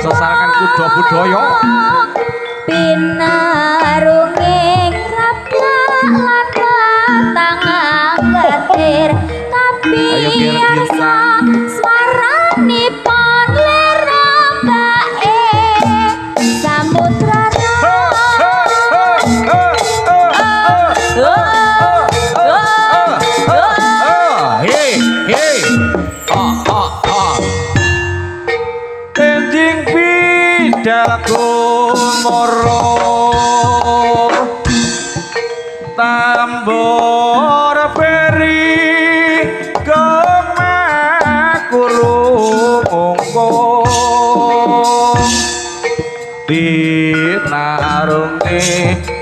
sesarengan kuda budaya pinarunging raplan tangan getir tapi arsa swaranipun lera bae samudra Enjing bidalku moro tambor beri kemakuru pinarungi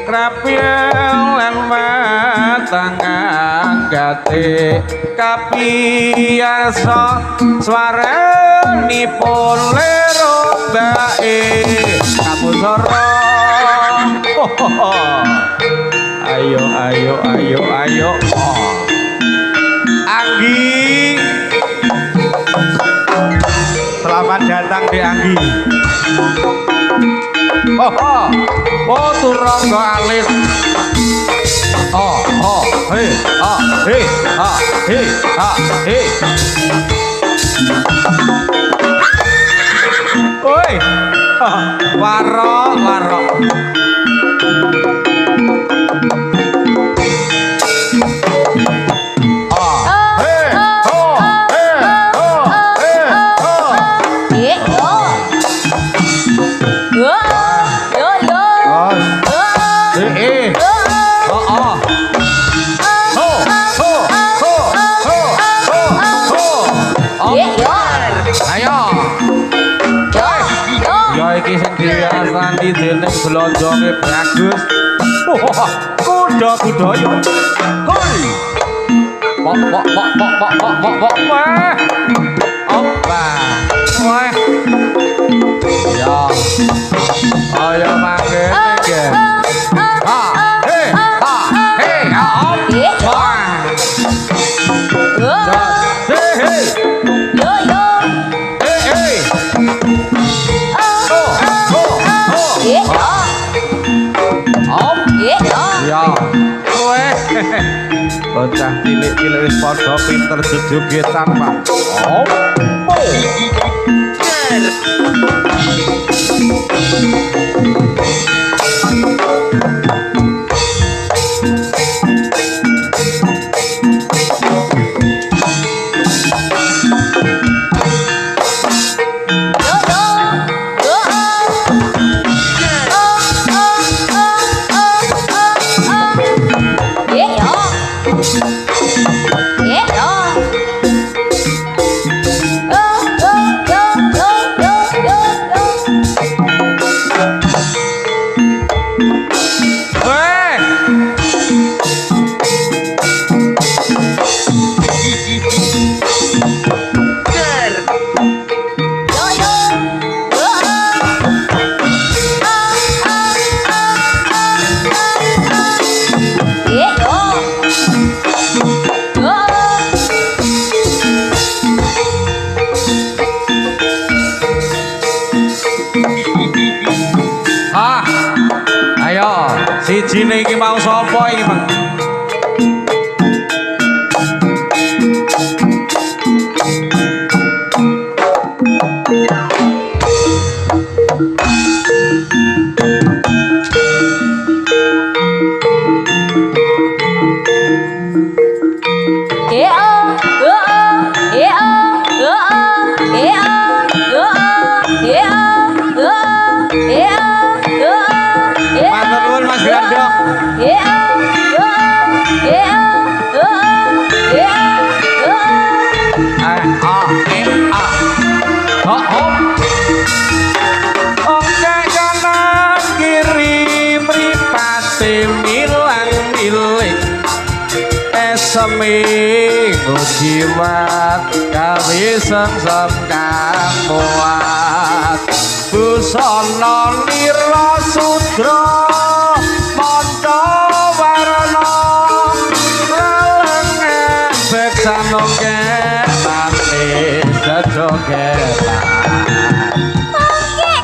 krapyang lan matang anggate kapiyasa swaranipun lero bae kabusara ayo ayo ayo ayo Anggi selamat datang di Anggi turangga alit he oi waro Sandi dening blonjonge bagus. Kuda budaya. Hoi. Pok. Wah. Opa. Wah. Ya. Ayo mangke iki. Hei. Wah. Hei. Ya, kowe bocah cilik-cilik wis padha pinter jogetan, Pak. Sijine iki mau sapa iki, Bang? Seminggu jimat kali sengsem kang muat busana nira sudra manca warna lengen beksano ketan sejogetan. Oke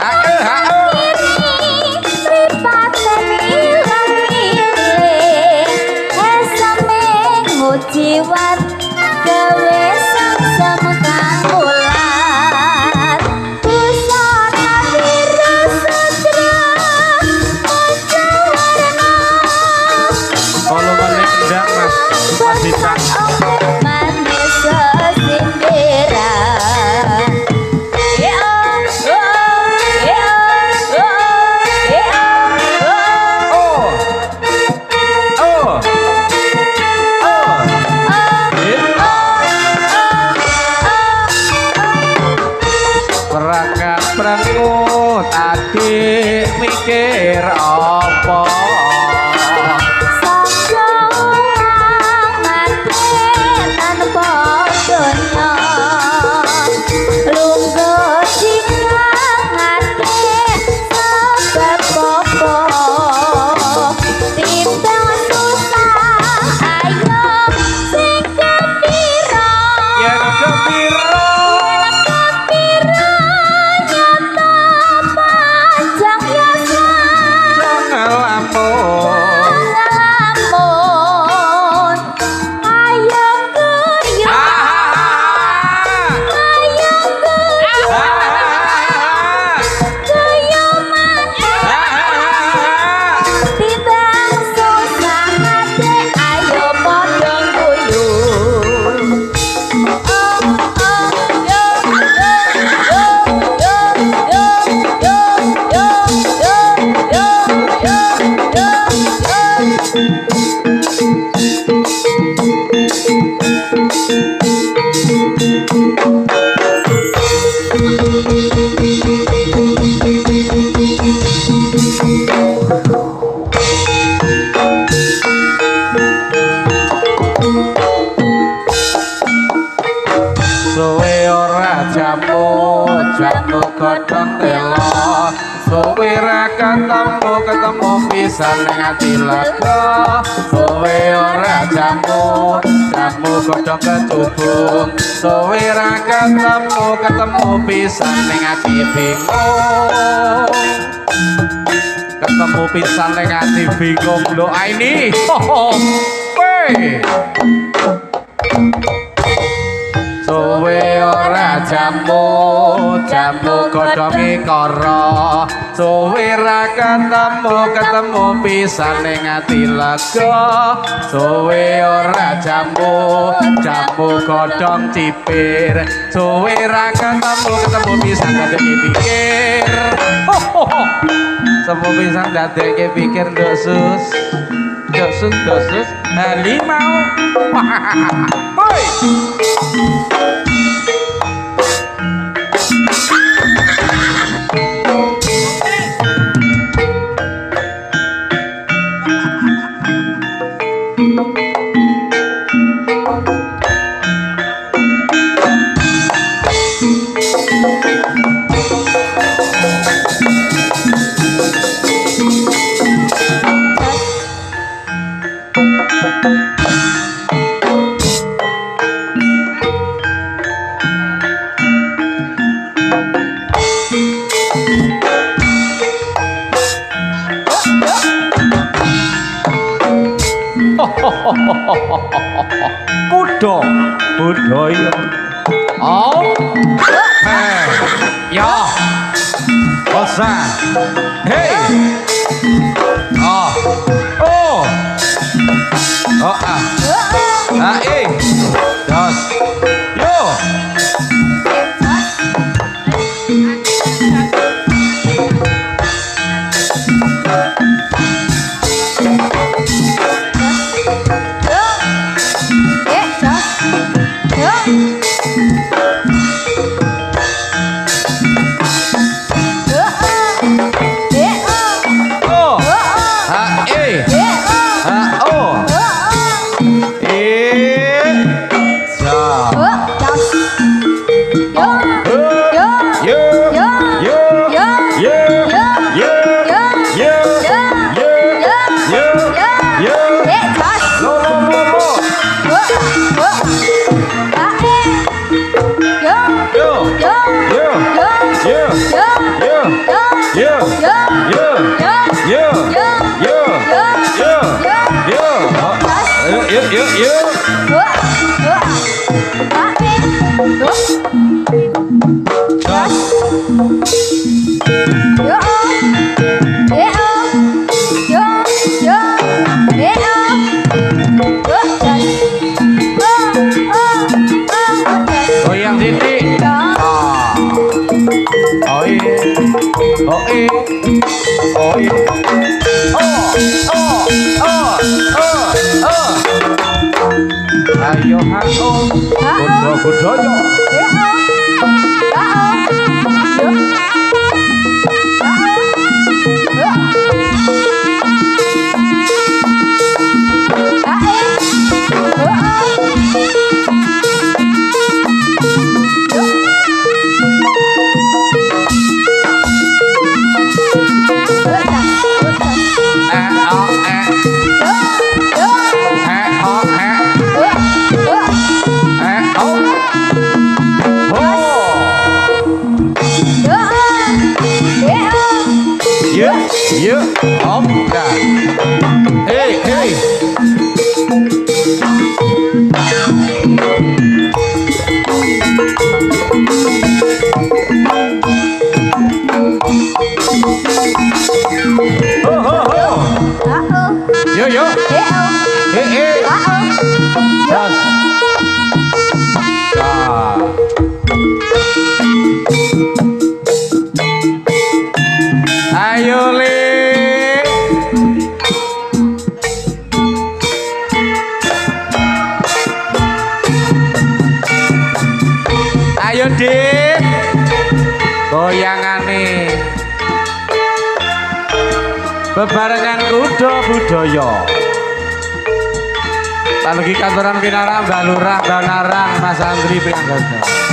piro Piro nyata panjang yasa jangan lamun ngalamun ayo guyu ayo guyu maneh tindang susah hati ayo padha guyu suwe ora jamu jamu godhong telo suwe ra ketemu pisan ning ati lega suwe ora jamu jamu godhong kecubung suwe ra ketemu pisan ning ati bingung ketemu pisan ning ati bingung lho ini weh suwe ora jamu godhonge kara suwe ra ketemu pisan ning ati lega suwe ora jamu godhong cipir suwe ra ketemu pisan dadeke pikir semu pisan dadeke pikir nduk sus halimau boy budaya oh ya osa hey oh dos yo ayo haho budaya Yuk, om, dah. Hei, hei. Ho, ho, ho. Yuk, yuk. Hei, hei. Das. Dah. Ayo le. Ayo Dik. Goyangane. Bebarengan kuda budaya. Talugi kantoran Pinara Mbak Lurah Mbak Narang Mas Andri Pinanggaga.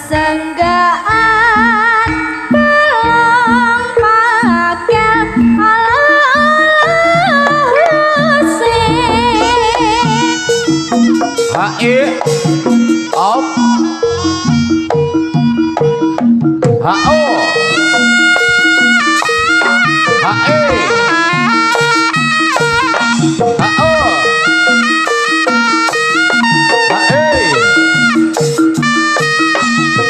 Sesenggaan belum pakai Hae op hao hae hao hae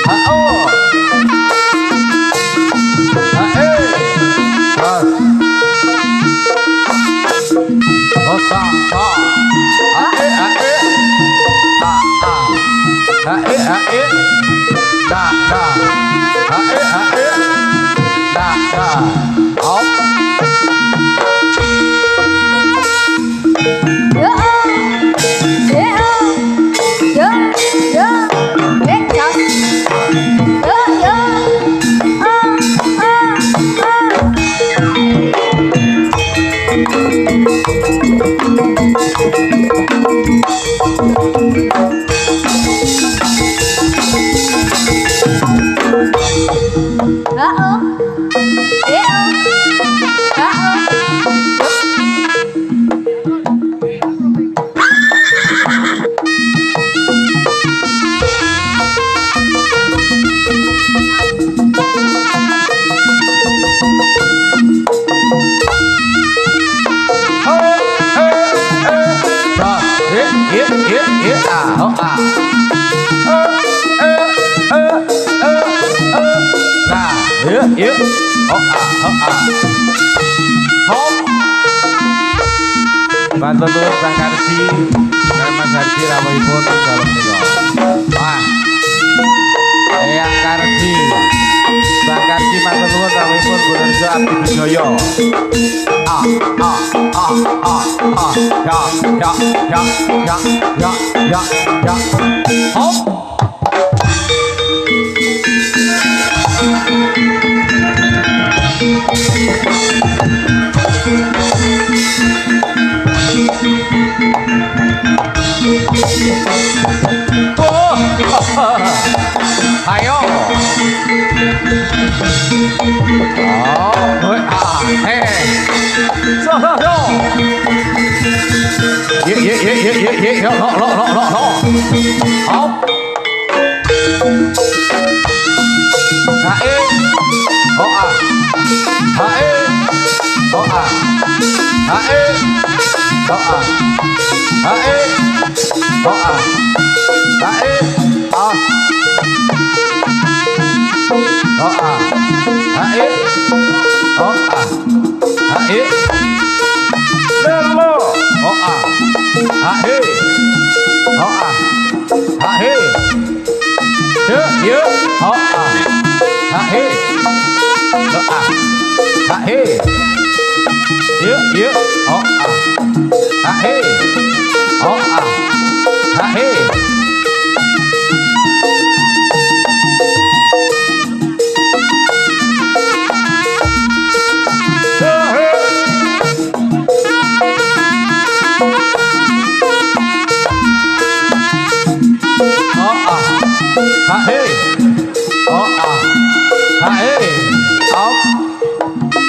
hao hae bas osa ha hae hae hae hae da da hae hae da da op Bantu nuwun Bang Karsi dan Mas Harji rawuhipun dalem nika. Wah. Eyang Karsi. Bang Karsi matur nuwun rawuhipun Bu Rejo Abdi Wijaya. Ya. Hop. Ayo. Yuk, oh ah, ha he, lo ah, ha he, yuk, oh ah, ha he, oh ah, ha he. Ha he, oh ah, ha he, oh.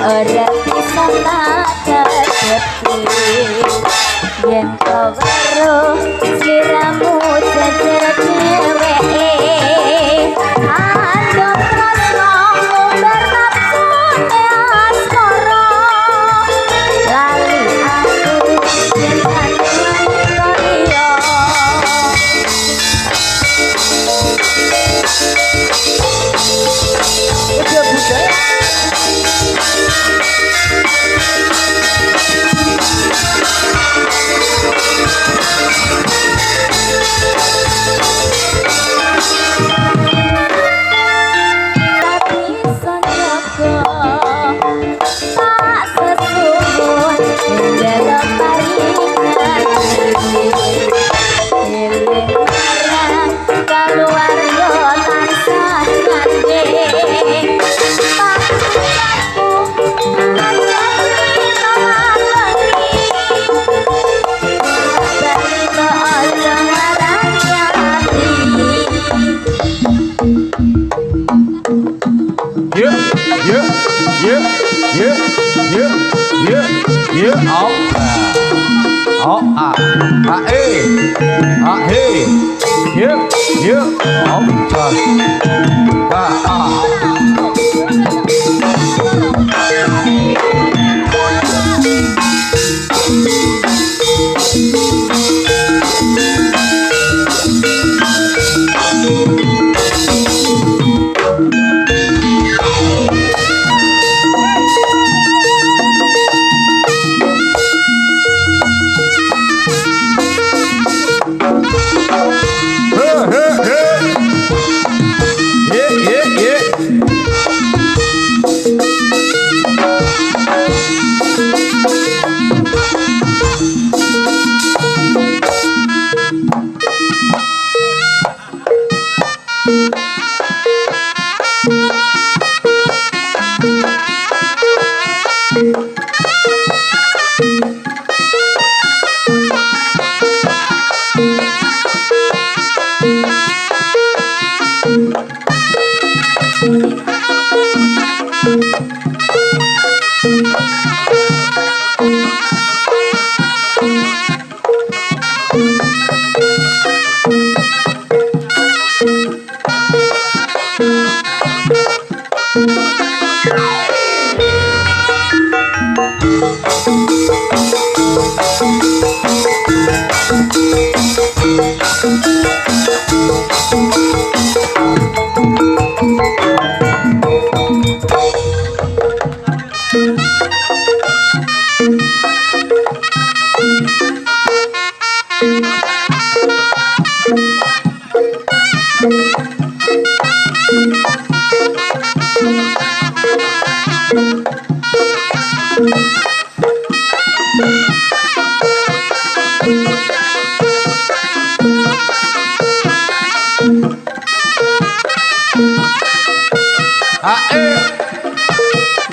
Ora bisa ngadep yen karo sliramu jajar dheweke andhok tresno ngumbar nafsu asmara lali aku yen kandhane liya budaya oh ah, ha he, yuk, oh bicas, ka ah.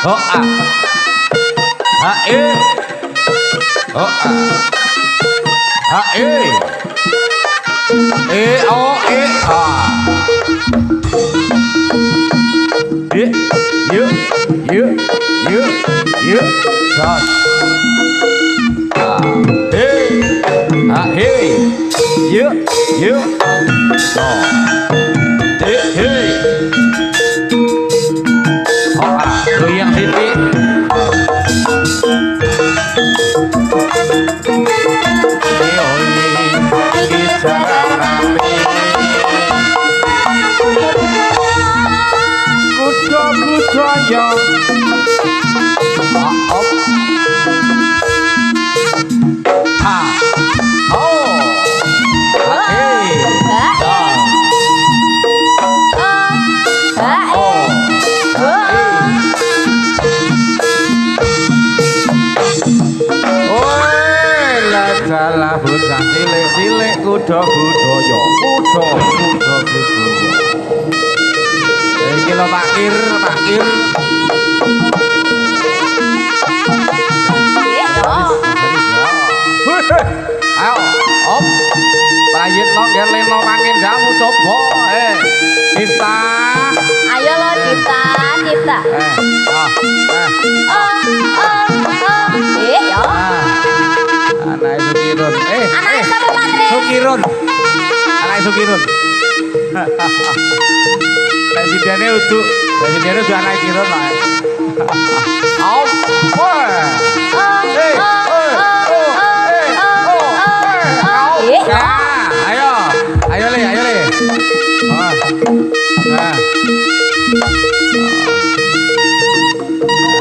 Oh ah, ha oh ah, ha oh ah, yuk, gas. muda budaya iki lho Pakir ayo om prayit lo ngen leno mangin damu coba Dipta Ayo lo Dipta yo anak Sukirun anak sama Patri Sukirun anak Sukirun presidennya udah anak Kirun lah om ayo le.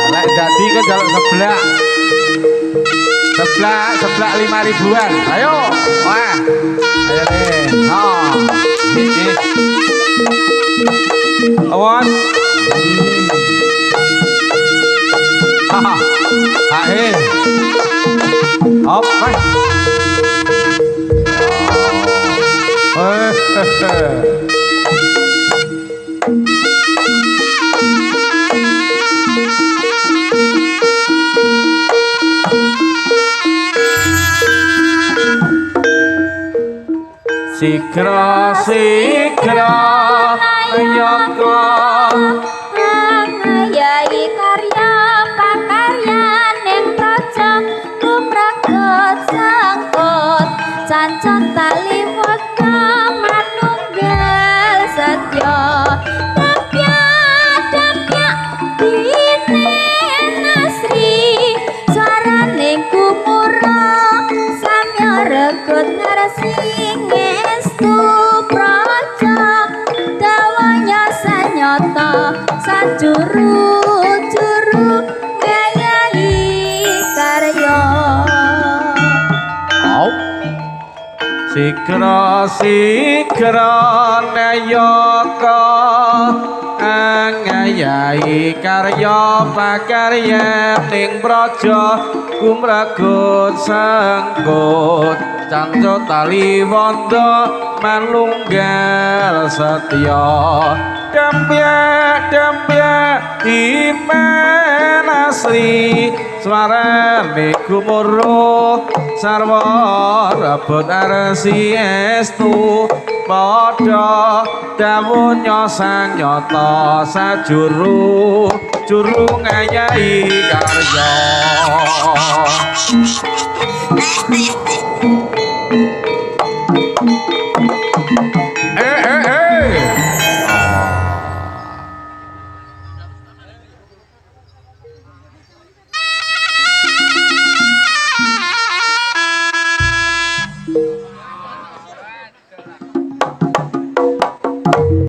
Lek dadi ke jaluk seblak 5.000-an. Ayo. Wah. Ayo le. Iki. Awas. Ahe. Op. Sikra yaka yai karya pakaryan ning praja kumragat sangkut cancot tali wata manunggal satya dapya dine nasri swaraning kumura samya regut ngarasing estu praja dawanya sanyata sajuru gayai karya Sikra nayaka angayai karya pakarya ning praja kumragut sangkut cancut tali wanda manunggal setya dempya dimenasri swarane gumuruh sarwa rebut arsi estu padha dawunya sang nyata sajuru ngayahi karya